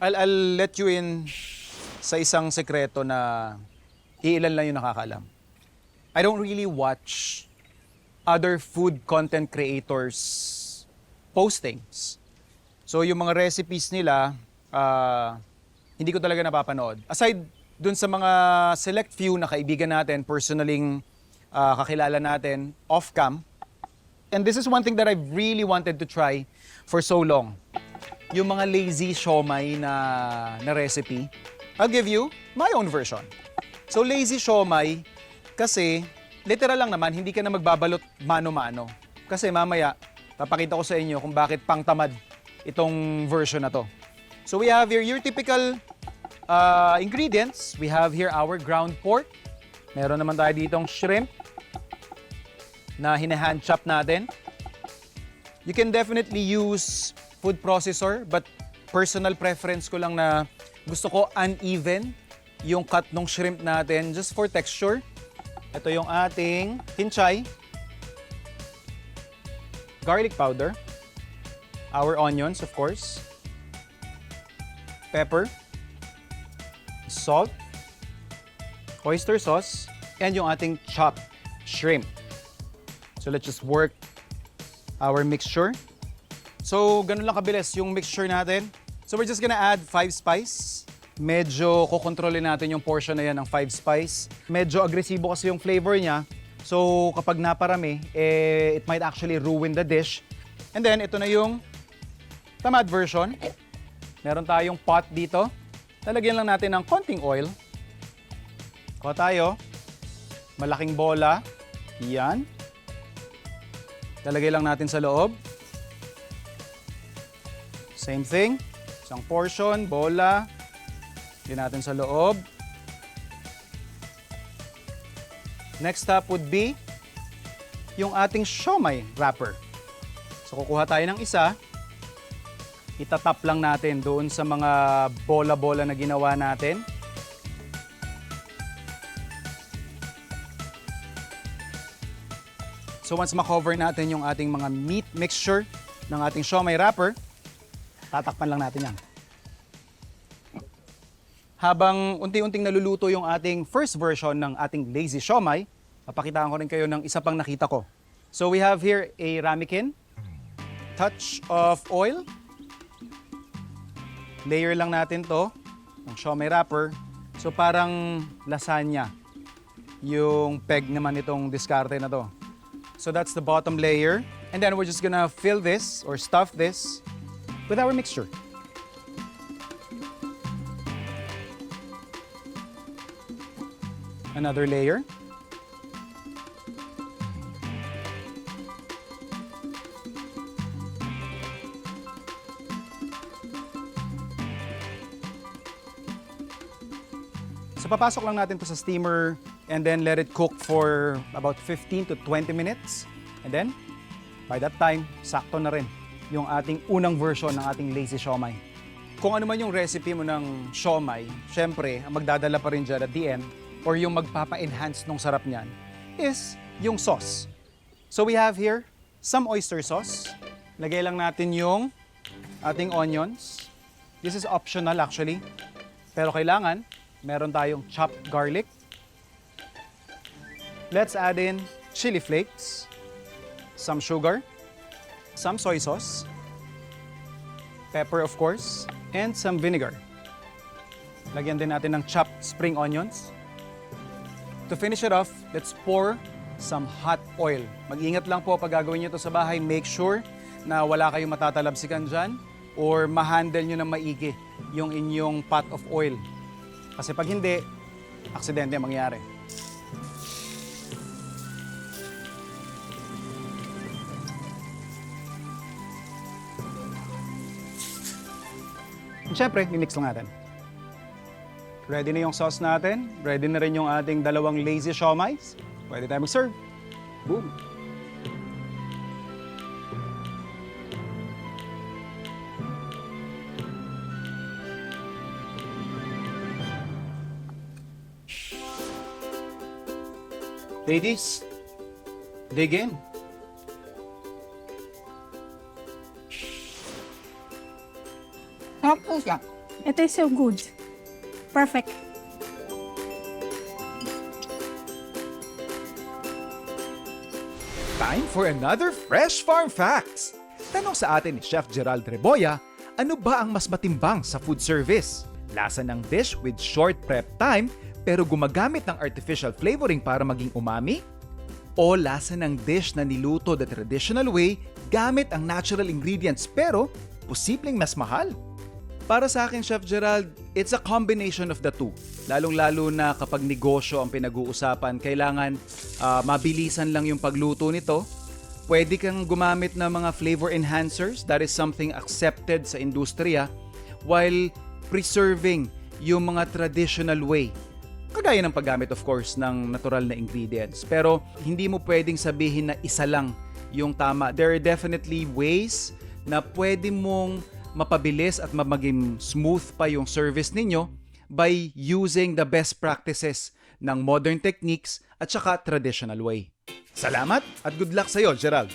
I'll let you in sa isang sekreto na iilan lang yung nakakalam. I don't really watch other food content creators postings. So yung mga recipes nila, hindi ko talaga napapanood. Aside dun sa mga select few na kaibigan natin, personaling kakilala natin, off-cam. And this is one thing that I've really wanted to try for so long. Yung mga lazy siomai na recipe. I'll give you my own version. So lazy siomai, kasi literal lang naman, hindi ka na magbabalot mano-mano. Kasi mamaya, papakita ko sa inyo kung bakit pangtamad itong version na to. So we have here your typical ingredients. We have here our ground pork. Meron naman tayo ditong shrimp na hina-hand chop natin. You can definitely use food processor, but personal preference ko lang na gusto ko uneven yung cut ng shrimp natin just for texture. Ito yung ating hinchay, garlic powder, our onions of course, pepper, salt, oyster sauce, and yung ating chopped shrimp. So let's just work our mixture. So ganun lang kabilis yung mixture natin. So we're just gonna add 5 spice. Medyo kukontrolin natin yung portion na yan ng 5 spice. Medyo agresibo kasi yung flavor niya. So kapag naparami, it might actually ruin the dish. And then ito na yung tamad version. Meron tayong pot dito. Lalagyan lang natin ng konting oil. Kuha tayo. Malaking bola. Yan. Lalagay lang natin sa loob. Same thing. Isang portion, bola. Lagyan natin sa loob. Next step would be yung ating siomai wrapper. So kukuha tayo ng isa. Itatap lang natin doon sa mga bola-bola na ginawa natin. So once ma-cover natin yung ating mga meat mixture ng ating siomai wrapper, tatakpan lang natin yan. Habang unti-unting naluluto yung ating first version ng ating lazy siomai, papakitaan ko rin kayo ng isa pang nakita ko. So we have here a ramekin, touch of oil, layer lang natin to ng siomai wrapper. So parang lasagna yung peg naman itong diskarte na to. So that's the bottom layer. And then we're just gonna fill this or stuff this with our mixture. Another layer. So papasok lang natin to sa steamer and then let it cook for about 15 to 20 minutes. And then, by that time, sakto na rin yung ating unang version ng ating lazy siomai. Kung ano man yung recipe mo ng siomai, syempre, ang magdadala pa rin dyan at the end, or yung magpapa-enhance nung sarap niyan, is yung sauce. So we have here some oyster sauce. Lagay lang natin yung ating onions. This is optional actually, pero kailangan meron tayong chopped garlic. Let's add in chili flakes, some sugar, some soy sauce, pepper of course, and some vinegar. Lagyan din natin ng chopped spring onions. To finish it off, let's pour some hot oil. Mag-ingat lang po pag gagawin nyo ito sa bahay. Make sure na wala kayong matatalabsikan dyan or ma-handle nyo ng maigi yung inyong pot of oil. Kasi pag hindi, aksidente mangyari. And syempre, i-mix lang natin. Ready na yung sauce natin. Ready na rin yung ating dalawang lazy siomais. Pwede tayo mag-serve. Boom! Ladies, dig in. Sarap po siya. It is so good. Perfect. Time for another Fresh Farm Facts! Tanong sa atin ni Chef Gerald Reboya, ano ba ang mas matimbang sa food service? Lasa ng dish with short prep time pero gumagamit ng artificial flavoring para maging umami? O lasa ng dish na niluto the traditional way gamit ang natural ingredients pero posibleng mas mahal? Para sa akin, Chef Gerald, it's a combination of the two. Lalong-lalo na kapag negosyo ang pinag-uusapan, kailangan mabilisan lang yung pagluto nito. Pwede kang gumamit ng mga flavor enhancers, that is something accepted sa industriya, while preserving yung mga traditional way. Kagaya ng paggamit of course ng natural na ingredients. Pero hindi mo pwedeng sabihin na isa lang yung tama. There are definitely ways na pwede mong mapabilis at maging smooth pa yung service ninyo by using the best practices ng modern techniques at saka traditional way. Salamat at good luck sa'yo, Gerald!